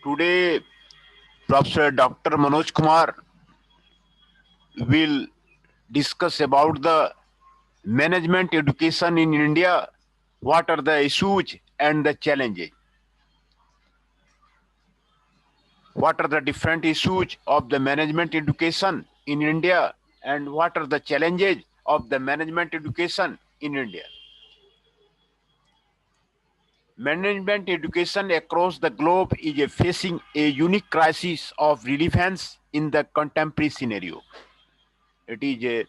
Today, Professor Dr. Manoj Kumar will discuss about the management education in India. What are the issues and the challenges? What are the different issues of the management education in India and what are the challenges of the management education in India? Management education across the globe is facing a unique crisis of relevance in the contemporary scenario. It is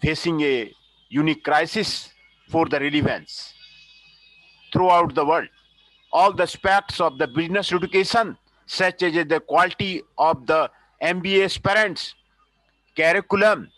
facing a unique crisis for the relevance throughout the world. All the aspects of the business education, such as the quality of the MBA aspirants, curriculum,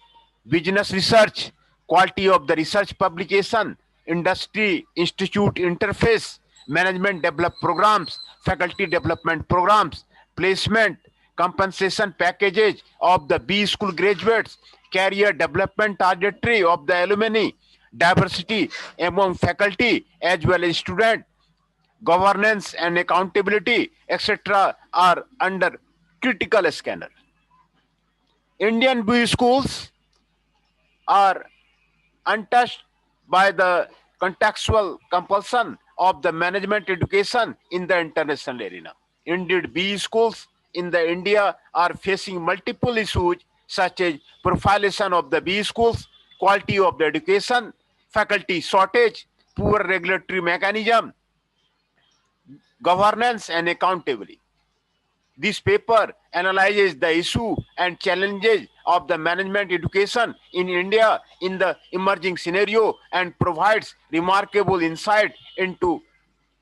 business research, quality of the research publication, industry institute interface, management develop programs, faculty development programs, placement, compensation packages of the B school graduates, career development trajectory of the alumni, diversity among faculty as well as student, governance and accountability, etc., are under critical scanner. Indian B schools are untouched by the contextual compulsion of the management education in the international arena. Indeed, B schools in the India are facing multiple issues such as profilation of the B schools, quality of the education, faculty shortage, poor regulatory mechanism, governance and accountability. This paper analyzes the issue and challenges of the management education in India in the emerging scenario and provides remarkable insight into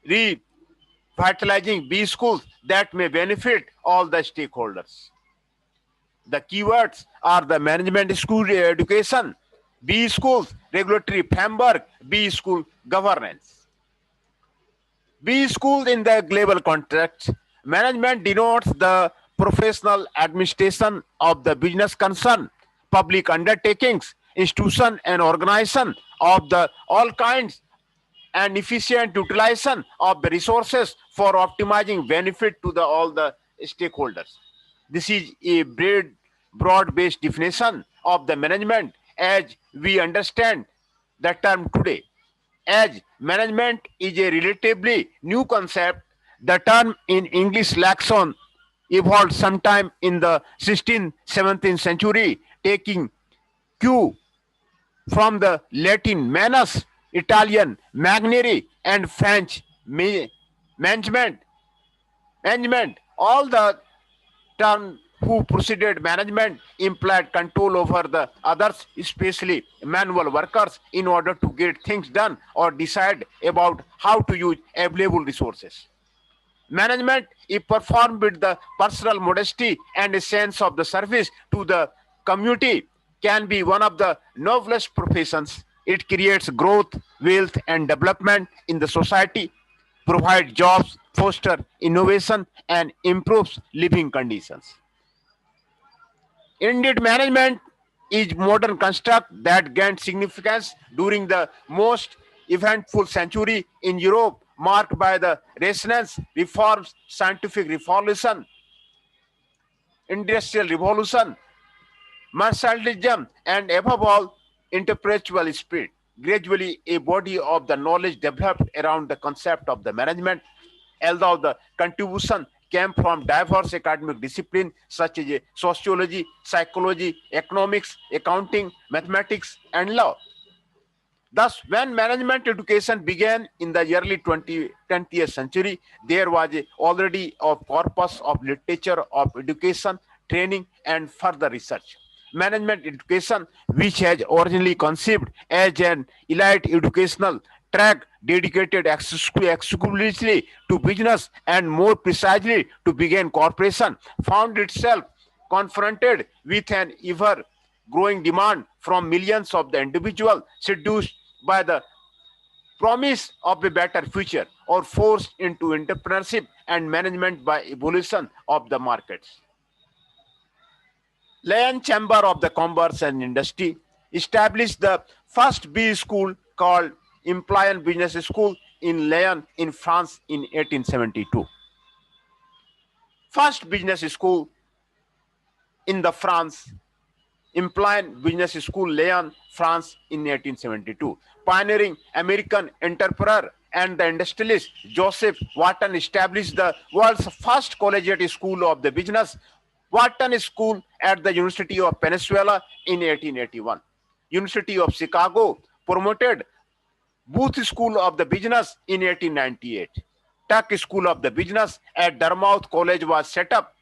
revitalizing B schools that may benefit all the stakeholders. The keywords are the management school education, B schools, regulatory framework, B school governance. B school in the global context, management denotes the professional administration of the business concern, public undertakings, institution and organization of the all kinds and efficient utilization of the resources for optimizing benefit to the all the stakeholders. This is a broad-based definition of the management as we understand the term today. As management is a relatively new concept, the term in English lexicon evolved sometime in the 16th, 17th century, taking cue from the Latin manus, Italian magnere, and French management. Management. All the term who preceded management implied control over the others, especially manual workers, in order to get things done or decide about how to use available resources. Management is performed with the personal modesty and a sense of the service to the community can be one of the noblest professions. It creates growth, wealth, and development in the society, provides jobs, foster innovation, and improves living conditions. Indeed, management is modern construct that gained significance during the most eventful century in Europe, marked by the Renaissance, reforms, scientific revolution, industrial revolution, martialism, and above all, intellectual spirit. Gradually, a body of the knowledge developed around the concept of the management, although the contribution came from diverse academic disciplines such as sociology, psychology, economics, accounting, mathematics, and law. Thus, when management education began in the early 20th century, there was already a corpus of literature of education, training, and further research. Management education, which has originally conceived as an elite educational track dedicated exclusively to business and more precisely to begin corporation, found itself confronted with an ever growing demand from millions of the individuals seduced by the promise of a better future or forced into entrepreneurship and management by evolution of the markets. Lyon Chamber of the Commerce and Industry established the first B school called Employment Business School in Lyon in France in 1872. First business school in the France, Implian Business School, Lyon, France in 1872. Pioneering American entrepreneur and the industrialist Joseph Wharton established the world's first collegiate school of the business, Wharton School at the University of Pennsylvania in 1881. University of Chicago promoted Booth School of the Business in 1898. Tuck School of the Business at Dartmouth College was set up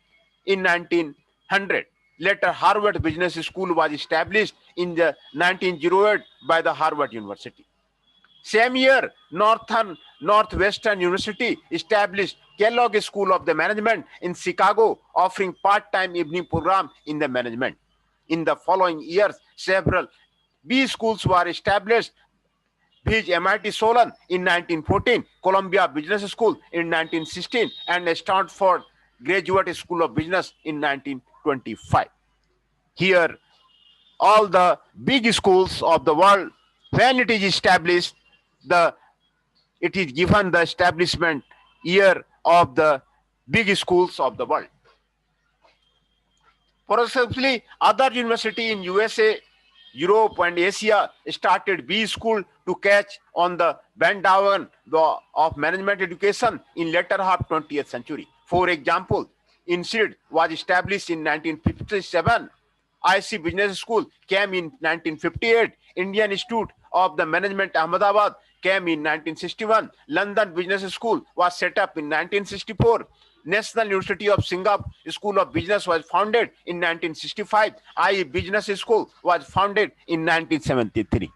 in 1900. Later, Harvard Business School was established in the 1908 by the Harvard University. Same year, Northwestern University established Kellogg School of the Management in Chicago, offering part-time evening program in the management. In the following years, several B schools were established. Viz. MIT Solon in 1914, Columbia Business School in 1916, and Stanford Graduate School of Business in 1925. Here, all the big schools of the world, when it is established, it is given the establishment year of the big schools of the world. Progressively, other universities in USA, Europe, and Asia started B school to catch on the bandwagon of management education in later half 20th century. For example, INSEAD was established in 1957. IC Business School came in 1958. Indian Institute of the Management Ahmedabad came in 1961. London Business School was set up in 1964. National University of Singapore School of Business was founded in 1965. IE Business School was founded in 1973.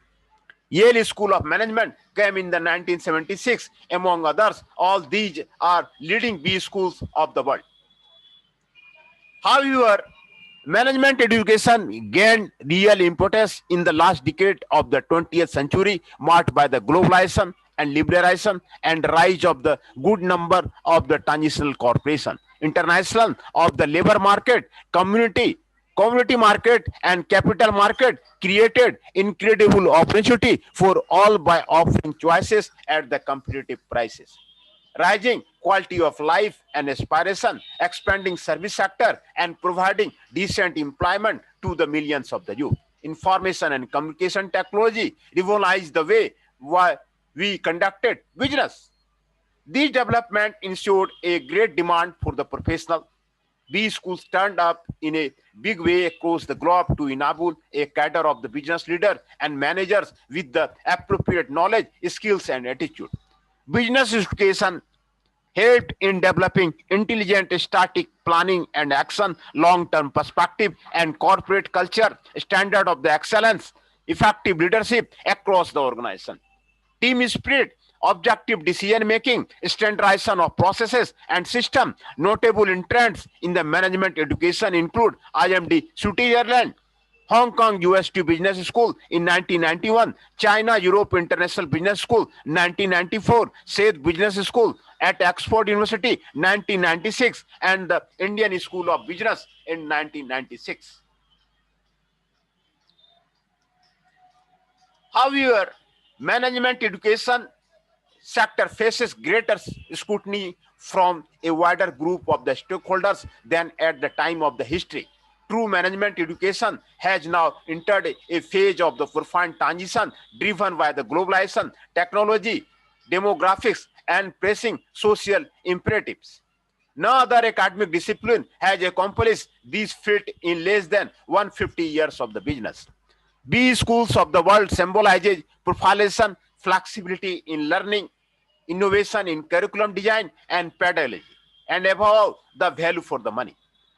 Yale School of Management came in the 1976. Among others, all these are leading B schools of the world. However, management education gained real importance in the last decade of the 20th century, marked by the globalization and liberalization and rise of the good number of the transnational corporation, international of the labor market, community market, and capital market created incredible opportunity for all by offering choices at the competitive prices. Rising quality of life and aspiration, expanding service sector, and providing decent employment to the millions of the youth. Information and communication technology revolutionized the way we conducted business. These development ensured a great demand for the professional. These schools turned up in a big way across the globe to enable a cadre of the business leaders and managers with the appropriate knowledge, skills, and attitude. Business education helped in developing intelligent strategic planning and action, long-term perspective, and corporate culture, standard of the excellence, effective leadership across the organization. Team spirit, objective decision-making, standardization of processes and system. Notable entrants in the management education include IMD Switzerland, Hong Kong UST Business School in 1991, China Europe International Business School 1994, Seth Business School at Oxford University 1996, and the Indian School of Business in 1996. However, management education sector faces greater scrutiny from a wider group of the stakeholders than at the time of the history. True management education has now entered a phase of the profound transition driven by the globalization, technology, demographics, and pressing social imperatives. No other academic discipline has accomplished this feat in less than 150 years of the business. B schools of the world symbolizes professionalism, flexibility in learning, innovation in curriculum design and pedagogy, and above all, the value for the money.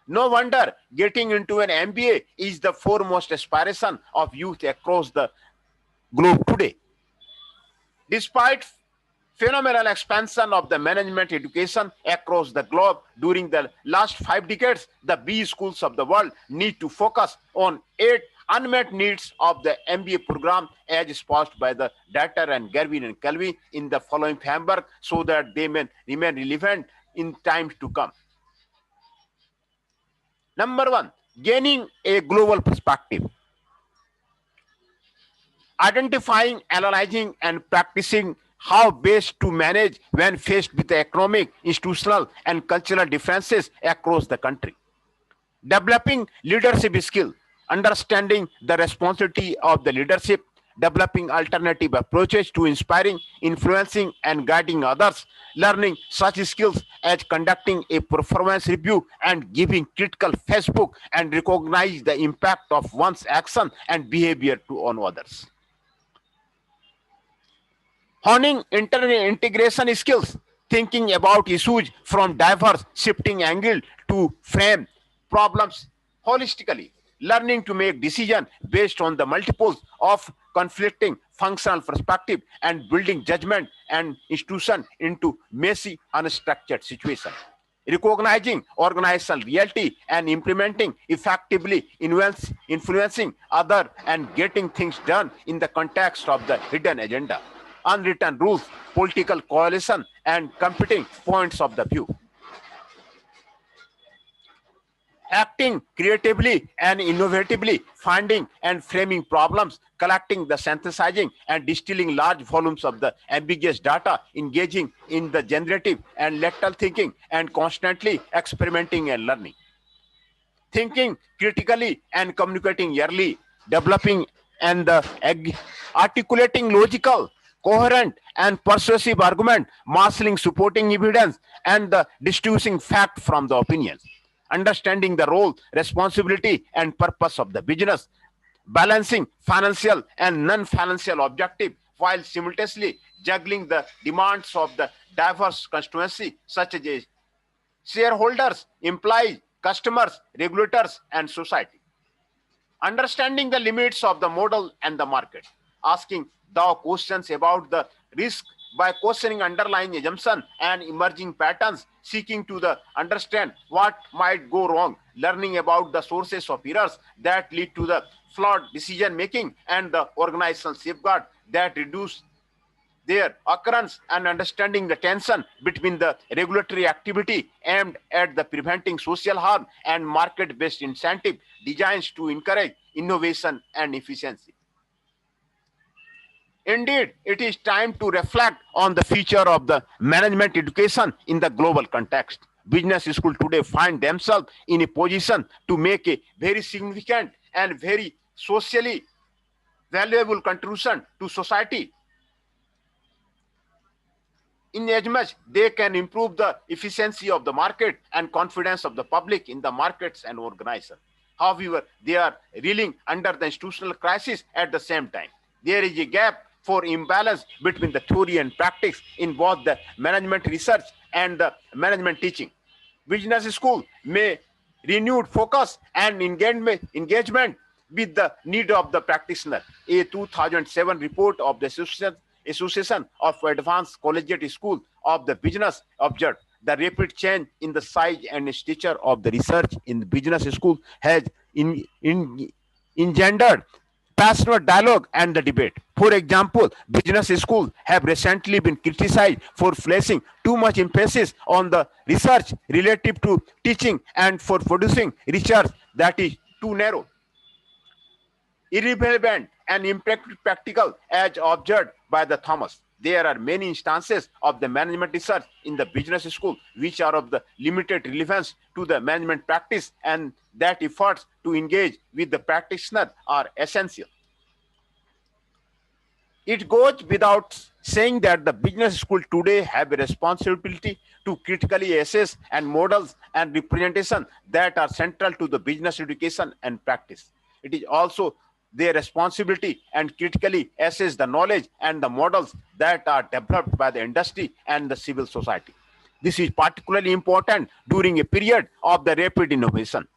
No wonder getting into an MBA is the foremost aspiration of youth across the globe today. Despite phenomenal expansion of the management education across the globe during the last 5 decades, the B schools of the world need to focus on 8 unmet needs of the MBA program as espoused by the Datter and Garvin and Calvi in the following framework so that they may remain relevant in times to come. Number 1, gaining a global perspective. Identifying, analyzing, and practicing how best to manage when faced with the economic, institutional, and cultural differences across the country. Developing leadership skill, understanding the responsibility of the leadership, developing alternative approaches to inspiring, influencing, and guiding others, learning such skills as conducting a performance review and giving critical feedback and recognize the impact of one's action and behavior to on others. Honing integration skills, thinking about issues from diverse shifting angle to frame problems holistically, learning to make decisions based on the multiples of conflicting functional perspective and building judgment and institution into messy, unstructured situation. Recognizing organizational reality and implementing effectively influencing other and getting things done in the context of the hidden agenda, unwritten rules, political coalition, and competing points of the view. Acting creatively and innovatively, finding and framing problems, collecting the synthesizing and distilling large volumes of the ambiguous data, engaging in the generative and lateral thinking, and constantly experimenting and learning. Thinking critically and communicating early, developing and articulating logical, coherent, and persuasive argument, marshalling supporting evidence, and the distinguishing fact from the opinions. Understanding the role, responsibility, and purpose of the business, balancing financial and non-financial objective while simultaneously juggling the demands of the diverse constituency such as shareholders, employees, customers, regulators, and society. Understanding the limits of the model and the market, asking the questions about the risk by questioning underlying assumption and emerging patterns, seeking to the understand what might go wrong, learning about the sources of errors that lead to the flawed decision making and the organizational safeguard that reduce their occurrence, and understanding the tension between the regulatory activity aimed at the preventing social harm and market-based incentive designs to encourage innovation and efficiency. Indeed, it is time to reflect on the future of the management education in the global context. Business schools today find themselves in a position to make a very significant and very socially valuable contribution to society in as much they can improve the efficiency of the market and confidence of the public in the markets and organization. However, they are reeling under the institutional crisis at the same time. There is a gap for imbalance between the theory and practice in both the management research and the management teaching. Business school may renewed focus and engagement with the need of the practitioner. A 2007 report of the Association of Advanced Collegiate School of the Business observed the rapid change in the size and stature of the research in the business school has engendered passionate dialogue and the debate. For example, business schools have recently been criticized for placing too much emphasis on the research relative to teaching and for producing research that is too narrow, irrelevant, and impractical as observed by the Thomas. There are many instances of the management research in the business school which are of the limited relevance to the management practice, and that efforts to engage with the practitioner are essential. It goes without saying that the business school today have a responsibility to critically assess and models and representation that are central to the business education and practice. It is also their responsibility and critically assess the knowledge and the models that are developed by the industry and the civil society. This is particularly important during a period of the rapid innovation.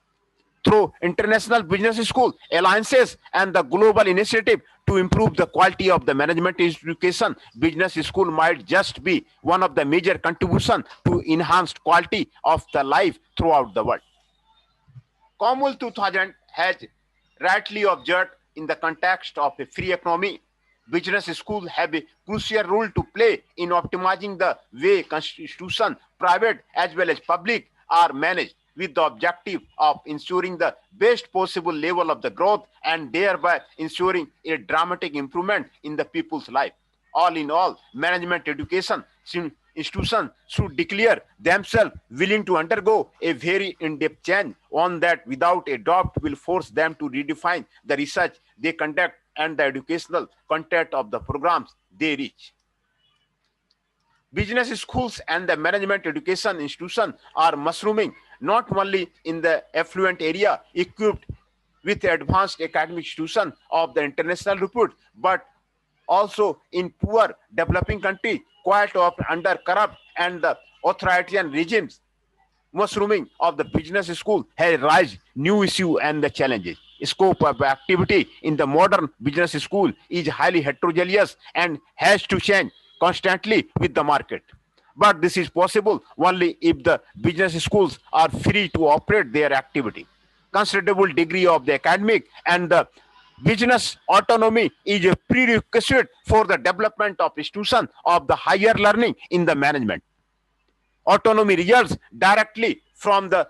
Through international business school alliances and the global initiative to improve the quality of the management education, business school might just be one of the major contributions to enhanced quality of the life throughout the world. Commonwealth 2000 has rightly observed in the context of a free economy, business schools have a crucial role to play in optimizing the way institutions, private as well as public, are managed with the objective of ensuring the best possible level of the growth and thereby ensuring a dramatic improvement in the people's life. All in all, management education institutions should declare themselves willing to undergo a very in-depth change on that without a doubt will force them to redefine the research they conduct and the educational content of the programs they reach. Business schools and the management education institutions are mushrooming not only in the affluent area equipped with advanced academic institutions of the international repute, but also in poor developing countries quite often under corrupt and the authoritarian regimes. Mushrooming of the business school has raised new issues and the challenges. Scope of activity in the modern business school is highly heterogeneous and has to change constantly with the market. But this is possible only if the business schools are free to operate their activity. Considerable degree of the academic and the business autonomy is a prerequisite for the development of institutions of the higher learning in the management. Autonomy results directly from the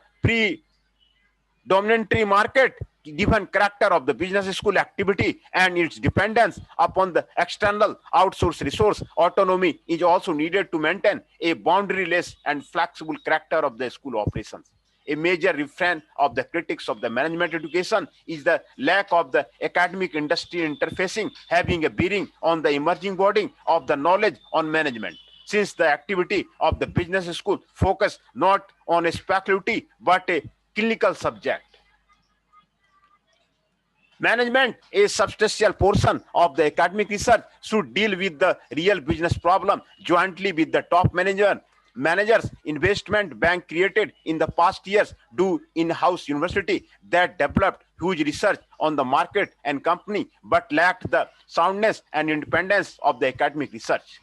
predominantly market given character of the business school activity and its dependence upon the external outsourced resource. Autonomy is also needed to maintain a boundaryless and flexible character of the school operations. A major refrain of the critics of the management education is the lack of the academic industry interfacing having a bearing on the emerging body of the knowledge on management. Since the activity of the business school focus not on a speculative but a clinical subject. Management, a substantial portion of the academic research, should deal with the real business problem jointly with the top managers. Investment bank created in the past years do in-house university that developed huge research on the market and company but lacked the soundness and independence of the academic research.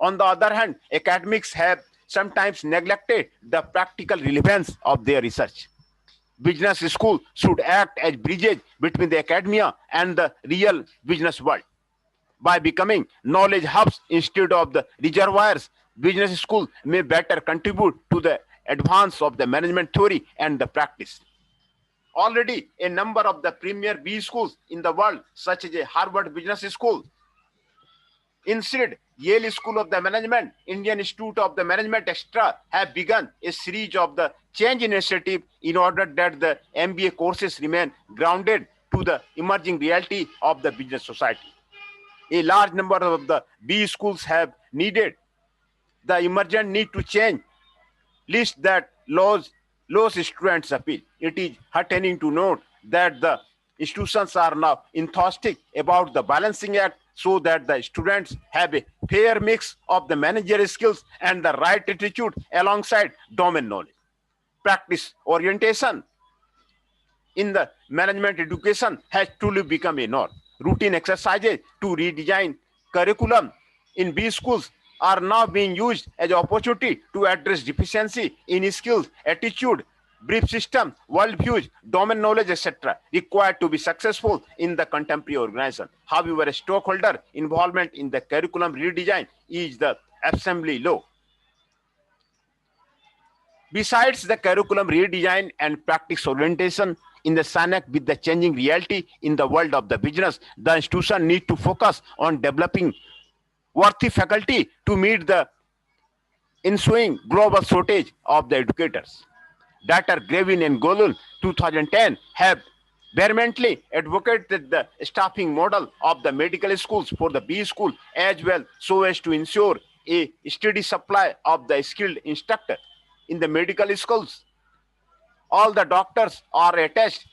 On the other hand, academics have sometimes neglected the practical relevance of their research. Business school should act as bridges between the academia and the real business world. By becoming knowledge hubs instead of the reservoirs, business school may better contribute to the advance of the management theory and the practice. Already, a number of the premier B schools in the world, such as a Harvard Business School, INSEAD, Yale School of the Management, Indian Institute of the Management, etc., have begun a series of the change initiative in order that the MBA courses remain grounded to the emerging reality of the business society. A large number of the B schools have needed the emergent need to change list that laws students appeal. It is heartening to note that the institutions are now enthusiastic about the balancing act so that the students have a fair mix of the managerial skills and the right attitude alongside domain knowledge. Practice orientation in the management education has truly become a norm. Routine exercises to redesign curriculum in B schools are now being used as an opportunity to address deficiency in skills, attitude, brief system, worldviews, domain knowledge, etc., required to be successful in the contemporary organization. However, a stockholder involvement in the curriculum redesign is the assembly law. Besides the curriculum redesign and practice orientation in the SANAC with the changing reality in the world of the business, the institution need to focus on developing worthy faculty to meet the ensuing global shortage of the educators. Dr. Gravin and Golul, 2010, have vehemently advocated the staffing model of the medical schools for the B school as well so as to ensure a steady supply of the skilled instructor in the medical schools. All the doctors are attached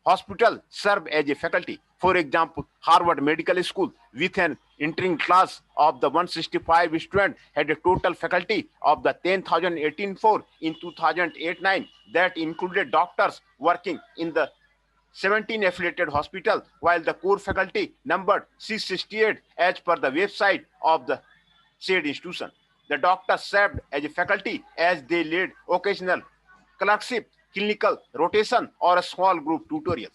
hospital serve as a faculty. For example, Harvard Medical School with an entering class of the 165 students had a total faculty of the 10,084 in 2008-9 that included doctors working in the 17 affiliated hospitals, while the core faculty numbered 668 as per the website of the said institution. The doctors served as a faculty as they led occasional clerkship, clinical rotation, or a small group tutorials.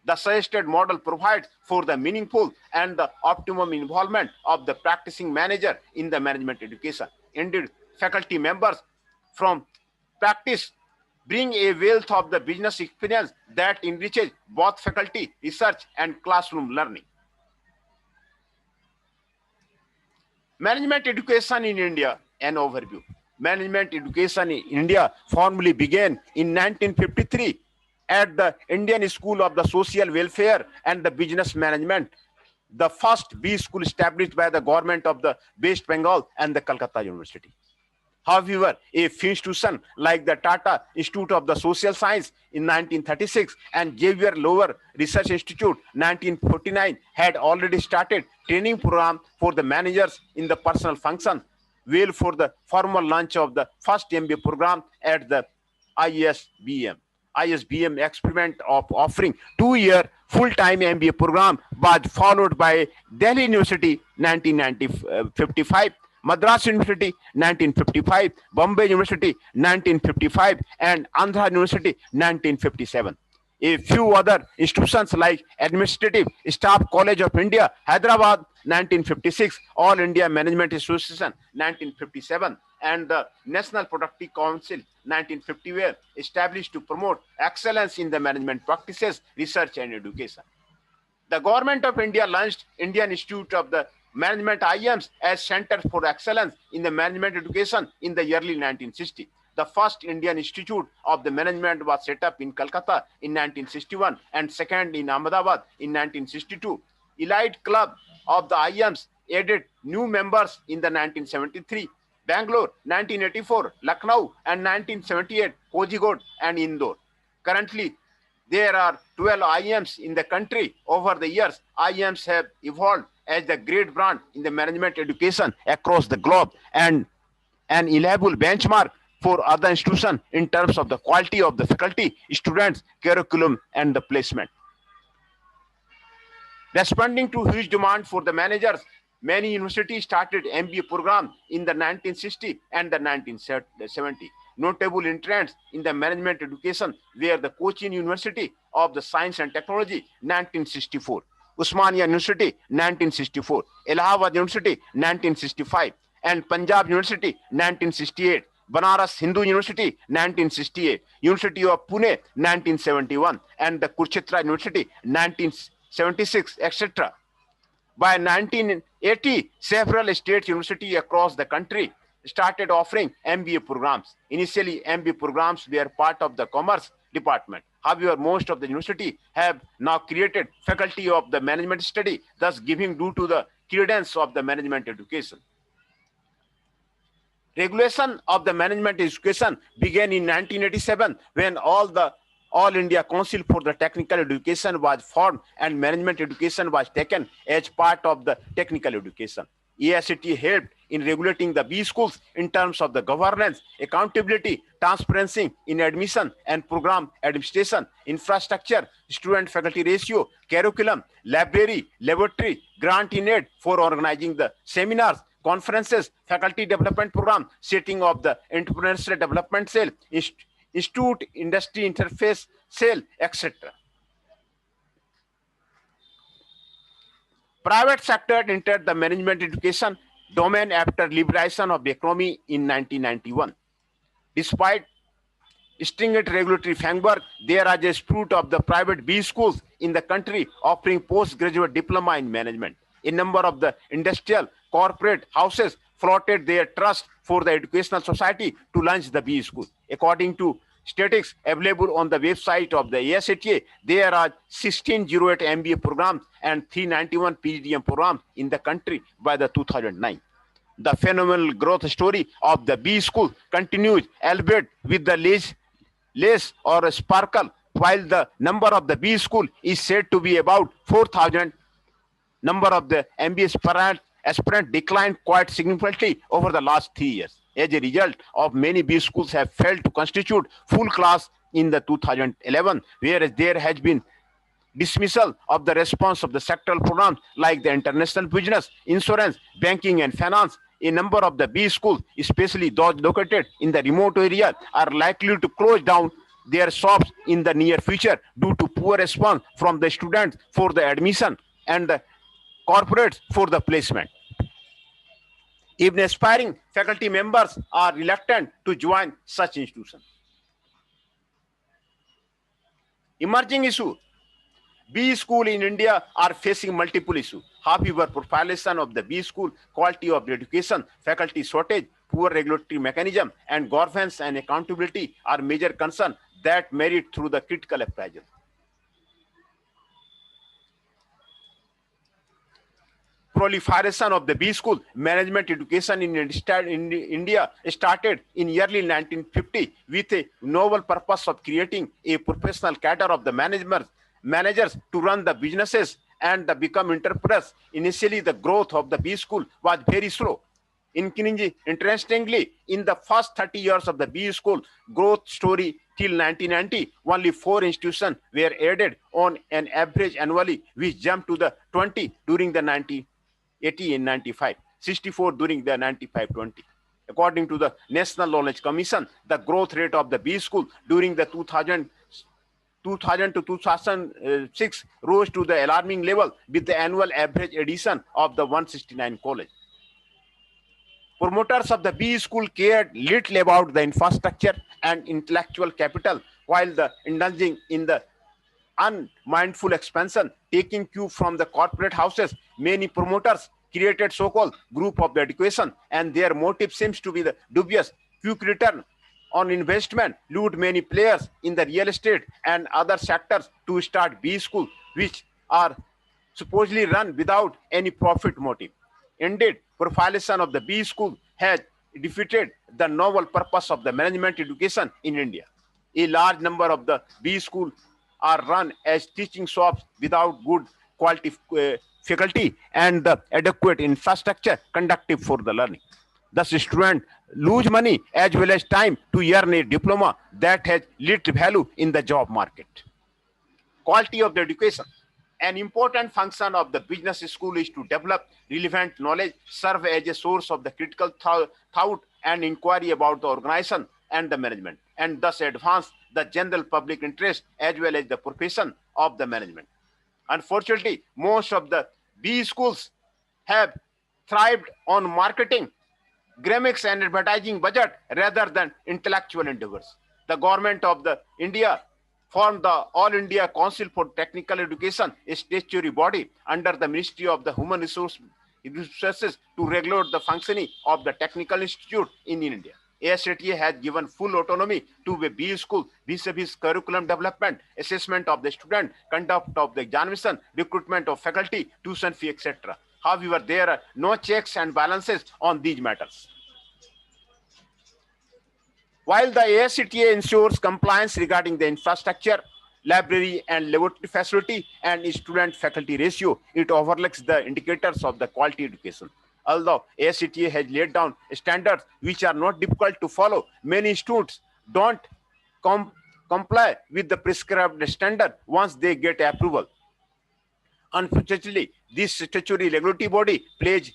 The suggested model provides for the meaningful and the optimum involvement of the practicing manager in the management education. Indeed, faculty members from practice bring a wealth of the business experience that enriches both faculty, research, and classroom learning. Management education in India, an overview. Management education in India formally began in 1953 at the Indian School of the Social Welfare and the Business Management, the first B school established by the government of the West Bengal and the Calcutta University. However, a few institutions like the Tata Institute of the Social Science in 1936 and Xavier Lower Research Institute 1949 had already started training program for the managers in the personal function, well for the formal launch of the first MBA program at the ISBM. ISBM experiment of offering 2-year full-time MBA program was followed by Delhi University 1955, Madras University 1955, Bombay University 1955, and Andhra University 1957. A few other institutions like Administrative Staff College of India, Hyderabad 1956, All India Management Association 1957, and the National Productive Council 1950 were established to promote excellence in the management practices, research, and education. The government of India launched Indian Institute of the Management IIMs as Center for Excellence in the Management Education in the early 1960s. The first Indian Institute of the Management was set up in Calcutta in 1961 and second in Ahmedabad in 1962. Elite Club of the IIMs added new members in the 1973. Bangalore 1984, Lucknow and 1978, Kozhikode and Indore. Currently, there are 12 IIMs in the country. Over the years, IIMs have evolved as the great brand in the management education across the globe and an reliable benchmark for other institutions in terms of the quality of the faculty, students, curriculum, and the placement. Responding to huge demand for the managers, many universities started MBA programs in the 1960s and the 1970s. Notable entrants in the management education were the Cochin University of the Science and Technology 1964, Usmania University 1964, Allahabad University 1965, and Punjab University 1968, Banaras Hindu University 1968, University of Pune 1971, and the Kurukshetra University 1976, etc. By 1980, several state universities across the country started offering MBA programs. Initially, MBA programs were part of the commerce department. However, most of the universities have now created faculty of the management study, thus giving due to the credence of the management education. Regulation of the management education began in 1987 when All India Council for the Technical Education was formed and management education was taken as part of the technical education. AICTE helped in regulating the B schools in terms of the governance, accountability, transparency in admission and program administration, infrastructure, student-faculty ratio, curriculum, library, laboratory, grant in aid for organizing the seminars, conferences, faculty development program, setting of the entrepreneurial development cell, institute industry interface cell, etc. Private sector entered the management education domain after liberalization of the economy in 1991. Despite stringent regulatory framework, there is a spurt of the private B schools in the country offering postgraduate diploma in management. A number of the industrial corporate houses floated their trust for the educational society to launch the B school. According to statistics available on the website of the AICTE, there are 1608 MBA programs and 391 PGDM programs in the country by the 2009. The phenomenal growth story of the B school continues, albeit with the less or a sparkle, while the number of the B school is said to be about 4,000. Number of the MBA aspirant declined quite significantly over the last 3 years. As a result of many B schools have failed to constitute full class in the 2011, whereas there has been dismissal of the response of the sectoral programs like the international business, insurance, banking, and finance. A number of the B schools, especially those located in the remote area, are likely to close down their shops in the near future due to poor response from the students for the admission and the corporates for the placement. Even aspiring faculty members are reluctant to join such institutions. Emerging issue. B school in India are facing multiple issues. However, profilation of the B school, quality of the education, faculty shortage, poor regulatory mechanism, and governance and accountability are major concerns that merit through the critical appraisal. Proliferation of the B school management education in India started in early 1950 with a novel purpose of creating a professional cadre of the managers to run the businesses and become entrepreneurs. Initially, the growth of the B school was very slow. Interestingly, in the first 30 years of the B school growth story till 1990, only 4 institutions were added on an average annually, which jumped to the 20 during the 1980 and 95, 64 during the 95-20. According to the National Knowledge Commission, the growth rate of the B school during the 2000 to 2006 rose to the alarming level with the annual average addition of the 169 college. Promoters of the B school cared little about the infrastructure and intellectual capital while indulging in the unmindful expansion, taking cue from the corporate houses. Many promoters created so-called group of the education, and their motive seems to be the dubious quick return on investment, lured many players in the real estate and other sectors to start B school, which are supposedly run without any profit motive. Indeed, profilation of the B school has defeated the novel purpose of the management education in India. A large number of the B schools are run as teaching shops without good quality faculty and the adequate infrastructure conducive for the learning. Thus, students lose money as well as time to earn a diploma that has little value in the job market. Quality of the education. An important function of the business school is to develop relevant knowledge, serve as a source of the critical thought and inquiry about the organization and the management, and thus advance the general public interest as well as the profession of the management. Unfortunately, most of the B schools have thrived on marketing, gimmicks and advertising budget rather than intellectual endeavors. The government of the India formed the All India Council for Technical Education, a statutory body under the Ministry of the Human Resources to regulate the functioning of the technical institute in India. ASCTA has given full autonomy to the B school vis-a-vis curriculum development, assessment of the student, conduct of the examination, recruitment of faculty, tuition fee, etc. However, there are no checks and balances on these matters. While the ASCTA ensures compliance regarding the infrastructure, library and laboratory facility and student-faculty ratio, it overlooks the indicators of the quality education. Although ASCTA has laid down standards which are not difficult to follow, many students don't comply with the prescribed standard once they get approval. Unfortunately, this statutory regulatory body plays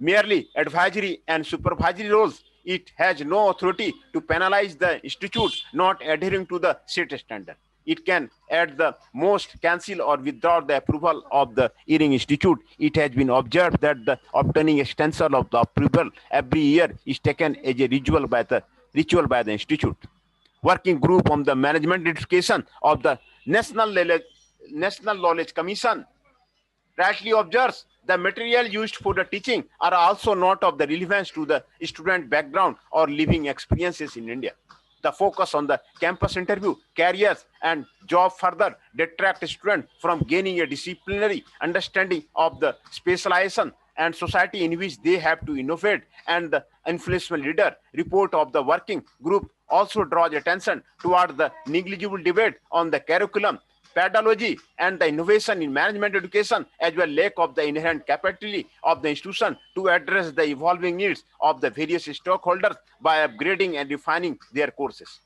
merely advisory and supervisory roles. It has no authority to penalize the institute not adhering to the set standard. It can at the most cancel or withdraw the approval of the Earing Institute. It has been observed that the obtaining extension of the approval every year is taken as a ritual by the institute. Working group on the management education of the National Knowledge Commission rightly observes the material used for the teaching are also not of the relevance to the student background or living experiences in India. The focus on the campus interview, careers, and job further detract students from gaining a disciplinary understanding of the specialization and society in which they have to innovate. And the influential leader report of the working group also draws attention toward the negligible debate on the curriculum, pedagogy, and the innovation in management education, as well lack of the inherent capacity of the institution to address the evolving needs of the various stakeholders by upgrading and refining their courses.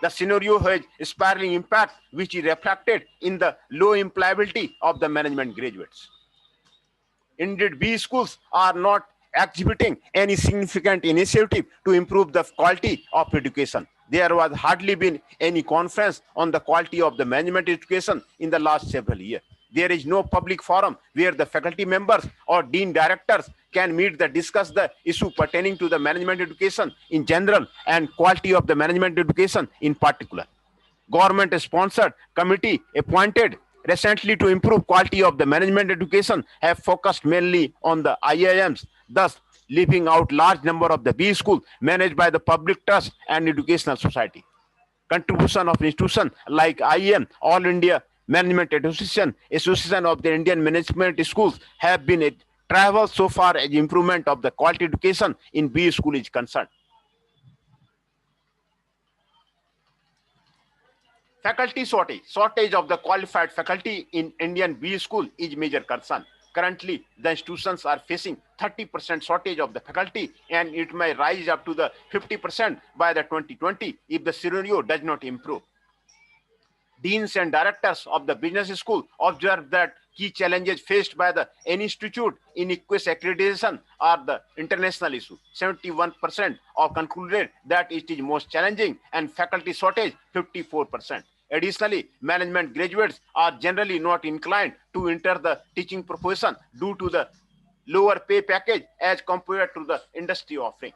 The scenario has a spiraling impact, which is reflected in the low employability of the management graduates. Indeed, B schools are not exhibiting any significant initiative to improve the quality of education. There was hardly been any conference on the quality of the management education in the last several years. There is no public forum where the faculty members or dean directors can meet to discuss the issue pertaining to the management education in general and quality of the management education in particular. Government-sponsored committee appointed recently to improve quality of the management education have focused mainly on the IIMs, thus leaving out large number of the B schools managed by the public trust and educational society. Contribution of institutions like IIM, All India Management Association, Association of the Indian Management Schools have been a travel so far as improvement of the quality education in B school is concerned. Faculty shortage of the qualified faculty in Indian B school is major concern. Currently, the institutions are facing 30% shortage of the faculty, and it may rise up to the 50% by the 2020 if the scenario does not improve. Deans and directors of the business school observe that key challenges faced by the institute in ICWES accreditation are the international issue. 71% of concluded that it is most challenging, and faculty shortage 54%. Additionally, management graduates are generally not inclined to enter the teaching profession due to the lower pay package as compared to the industry offering.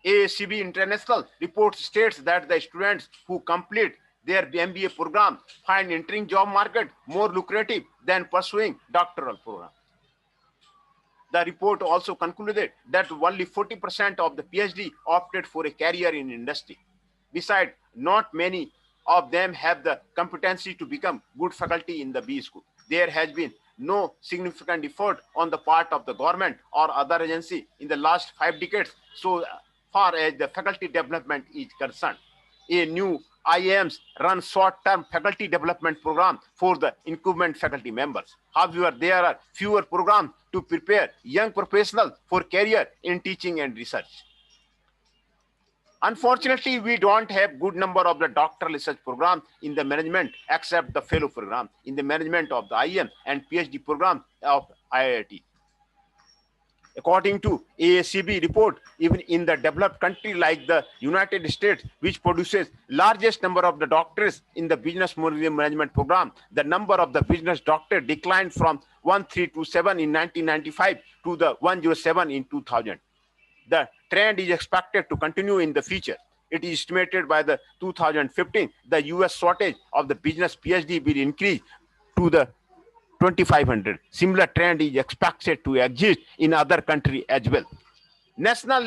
AACB International report states that the students who complete their MBA program find entering job market more lucrative than pursuing doctoral program. The report also concluded that only 40% of the PhD opted for a career in industry. Besides, not many of them have the competency to become good faculty in the B school. There has been no significant effort on the part of the government or other agency in the last 5 decades so far as the faculty development is concerned. A new IIMs run short-term faculty development program for the incumbent faculty members. However, there are fewer programs to prepare young professionals for career in teaching and research. Unfortunately, we don't have good number of the doctoral research program in the management except the fellow program in the management of the IIM and PhD program of IIT. According to AACB report, even in the developed country like the United States, which produces largest number of the doctors in the business management program, the number of the business doctors declined from 1327 in 1995 to the 107 in 2000. The trend is expected to continue in the future. It is estimated by the 2015, the US shortage of the business PhD will increase to the 2,500. Similar trend is expected to exist in other countries as well. National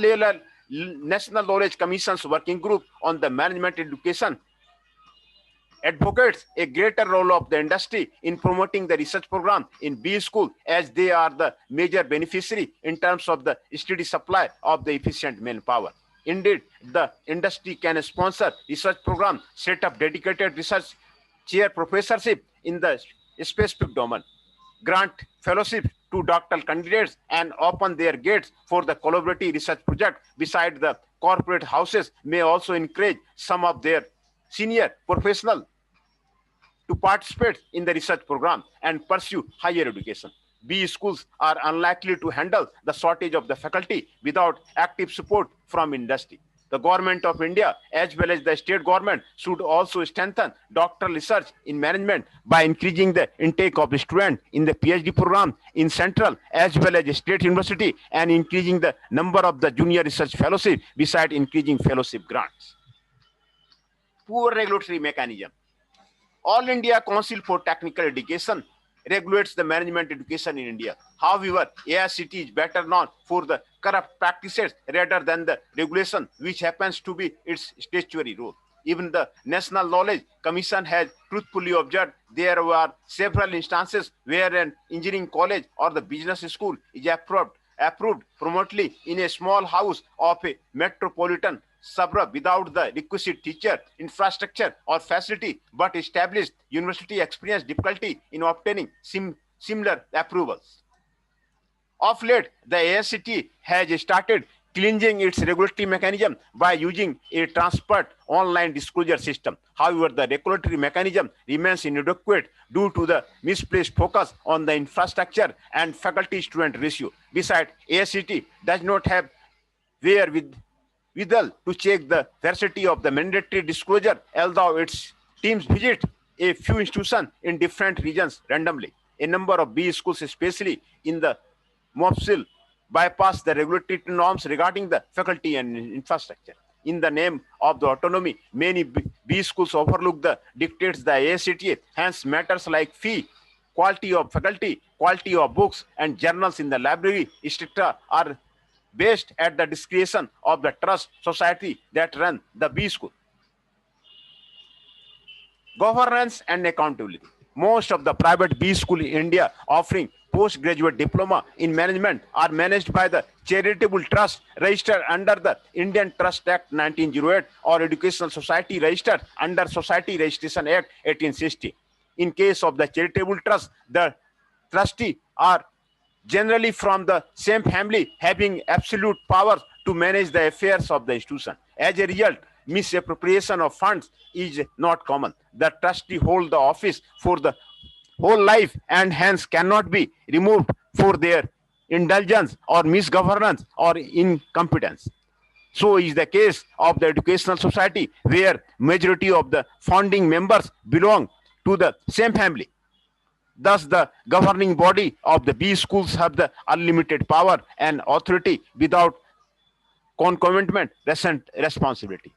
Knowledge Commission's working group on the management education advocates a greater role of the industry in promoting the research program in B school, as they are the major beneficiary in terms of the steady supply of the efficient manpower. Indeed, the industry can sponsor research program, set up dedicated research chair professorship in the specific domain, grant fellowship to doctoral candidates, and open their gates for the collaborative research project. Besides, the corporate houses may also encourage some of their senior professionals to participate in the research program and pursue higher education. B schools are unlikely to handle the shortage of the faculty without active support from industry. The government of India as well as the state government should also strengthen doctoral research in management by increasing the intake of the students in the PhD program in central as well as state university, and increasing the number of the junior research fellowship besides increasing fellowship grants. Poor regulatory mechanism. All India Council for Technical Education regulates the management education in India. However, AICT is better known for the corrupt practices rather than the regulation, which happens to be its statutory role. Even the National Knowledge Commission has truthfully observed there were several instances where an engineering college or the business school is approved promotely in a small house of a metropolitan suburb without the requisite teacher, infrastructure or facility, but established university experienced difficulty in obtaining similar approvals. Of late, the AICT has started cleansing its regulatory mechanism by using a transparent online disclosure system. However, the regulatory mechanism remains inadequate due to the misplaced focus on the infrastructure and faculty-student ratio. Besides, AICT does not have wherewithal to check the veracity of the mandatory disclosure, although its teams visit a few institutions in different regions randomly. A number of B schools, especially in the Mofussil, bypass the regulatory norms regarding the faculty and infrastructure. In the name of the autonomy, many B schools overlook the dictates the AICTE. Hence, matters like fee, quality of faculty, quality of books and journals in the library, etc., are based at the discretion of the trust society that run the B school. Governance and accountability. Most of the private B school in India offering postgraduate diploma in management are managed by the charitable trust registered under the Indian Trust Act 1908 or Educational Society registered under Society Registration Act 1860. In case of the charitable trust, the trustee are generally from the same family having absolute power to manage the affairs of the institution. As a result, misappropriation of funds is not common. The trustee hold the office for the whole life and hence cannot be removed for their indulgence or misgovernance or incompetence. So is the case of the educational society where majority of the founding members belong to the same family. Thus, the governing body of the B schools have the unlimited power and authority without concomitant responsibility.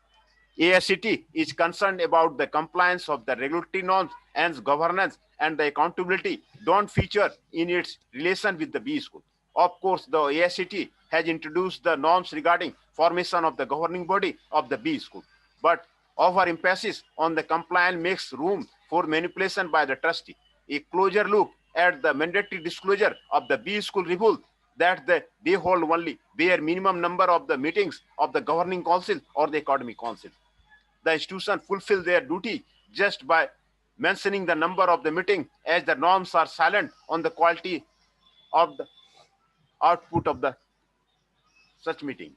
AICT is concerned about the compliance of the regulatory norms and governance, and the accountability don't feature in its relation with the B school. Of course, the AICT has introduced the norms regarding formation of the governing body of the B school, but over emphasis on the compliance makes room for manipulation by the trustee. A closer look at the mandatory disclosure of the B school reveals that they hold only bare minimum number of the meetings of the governing council or the academic council. The institution fulfill their duty just by mentioning the number of the meeting, as the norms are silent on the quality of the output of the such meeting.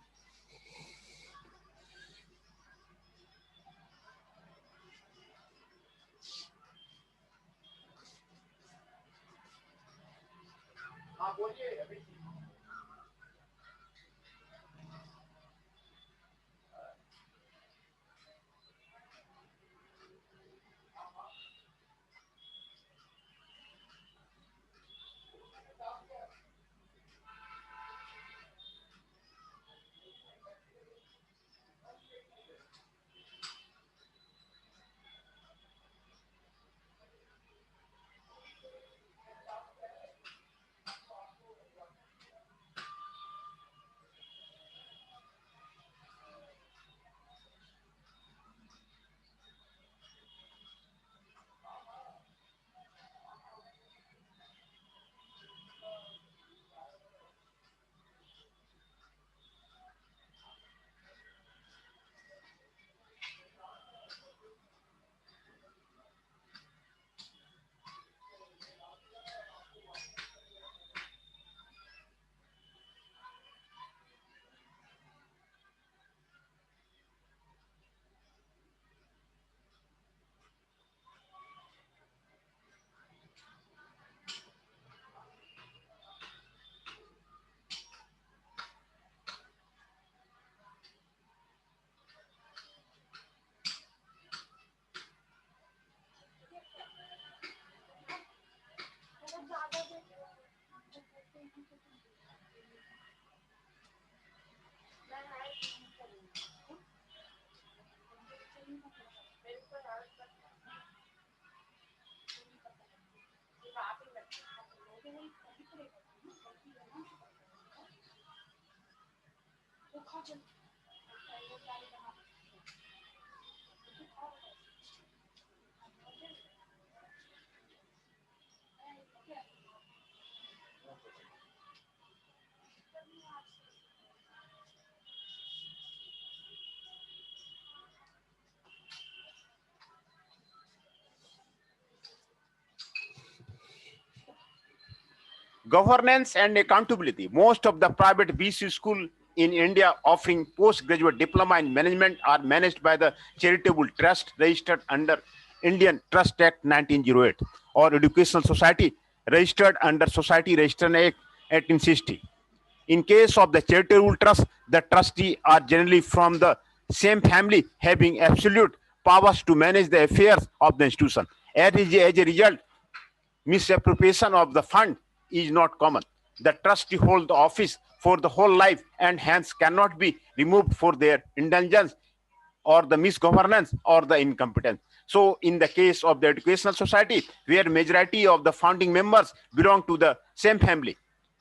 Governance and accountability. Most of the private BC school in India offering postgraduate diploma in management are managed by the charitable trust registered under Indian Trust Act 1908 or Educational Society registered under Society Registration Act 1860. In case of the charitable trust, the trustee are generally from the same family having absolute powers to manage the affairs of the institution. As a result, misappropriation of the fund is not common. The trustee hold the office for the whole life and hence cannot be removed for their indulgence or the misgovernance or the incompetence. So in the case of the educational society, where majority of the founding members belong to the same family,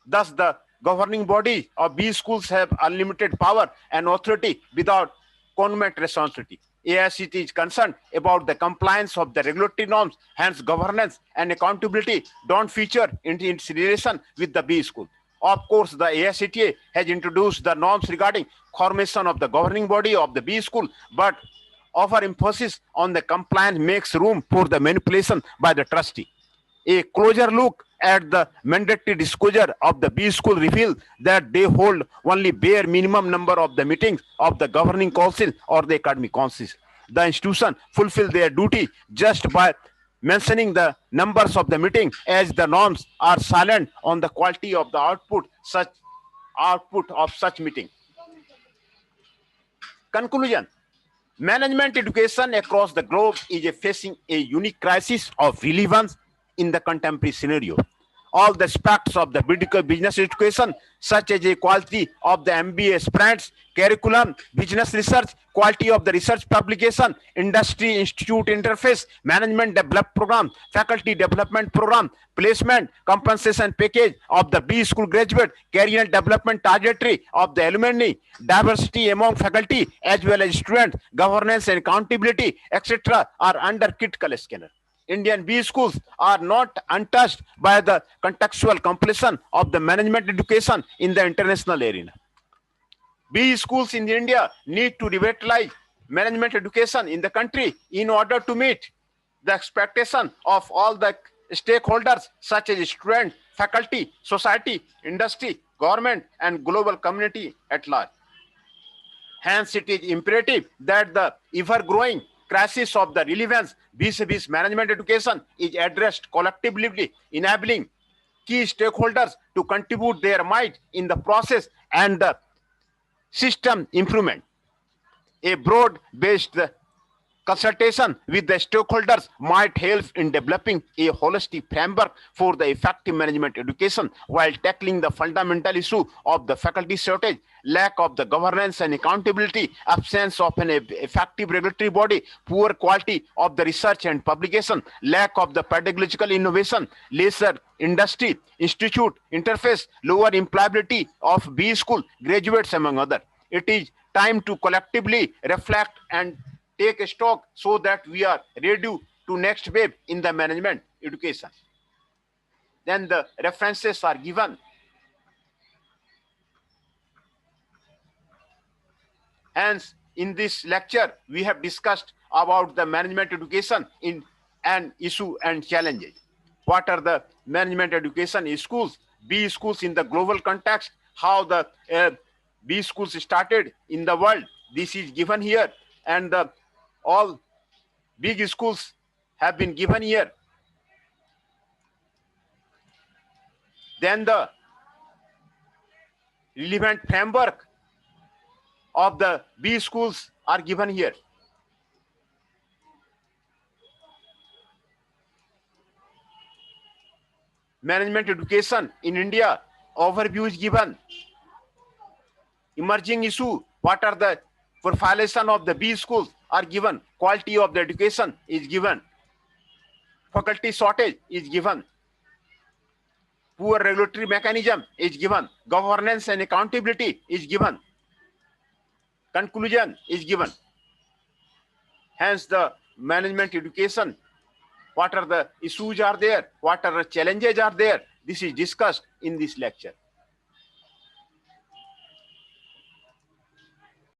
thus the governing body of these schools have unlimited power and authority without government responsibility. AICT is concerned about the compliance of the regulatory norms, hence governance and accountability don't feature in its relation with the B school. Of course, the AICTA has introduced the norms regarding formation of the governing body of the B school, but over emphasis on the compliance makes room for the manipulation by the trustee. A closer look at the mandatory disclosure of the B school reveals that they hold only bare minimum number of the meetings of the governing council or the academic councils. The institution fulfill their duty just by mentioning the numbers of the meeting, as the norms are silent on the quality of the output of such meeting. Conclusion: management education across the globe is facing a unique crisis of relevance in the contemporary scenario. All the aspects of the business education, such as the quality of the MBA aspirants, curriculum, business research, quality of the research publication, industry institute interface, management development program, faculty development program, placement, compensation package of the B school graduate, career development trajectory of the alumni, diversity among faculty as well as students, governance and accountability, etc. are under critical scanner. Indian B schools are not untouched by the contextual completion of the management education in the international arena. B schools in India need to revitalize management education in the country in order to meet the expectation of all the stakeholders such as students, faculty, society, industry, government, and global community at large. Hence, it is imperative that the ever-growing crisis of the relevance vis-a-vis management education is addressed collectively, enabling key stakeholders to contribute their might in the process and the system improvement. A broad-based consultation with the stakeholders might help in developing a holistic framework for the effective management education while tackling the fundamental issue of the faculty shortage, lack of the governance and accountability, absence of an effective regulatory body, poor quality of the research and publication, lack of the pedagogical innovation, lesser industry, institute interface, lower employability of B school graduates, among others. It is time to collectively reflect and take stock so that we are ready to next wave in the management education. Then the references are given. Hence, in this lecture, we have discussed about the management education in an issue and challenges. What are the management education schools, B schools in the global context, how the B schools started in the world. This is given here, and all big schools have been given here. Then the relevant framework of the B schools are given here. Management education in India, overview is given. Emerging issue, what are the profilation of the B schools are given. Quality of the education is given. Faculty shortage is given. Poor regulatory mechanism is given. Governance and accountability is given. Conclusion is given. Hence, the management education, what are the issues are there, what are the challenges are there, this is discussed in this lecture.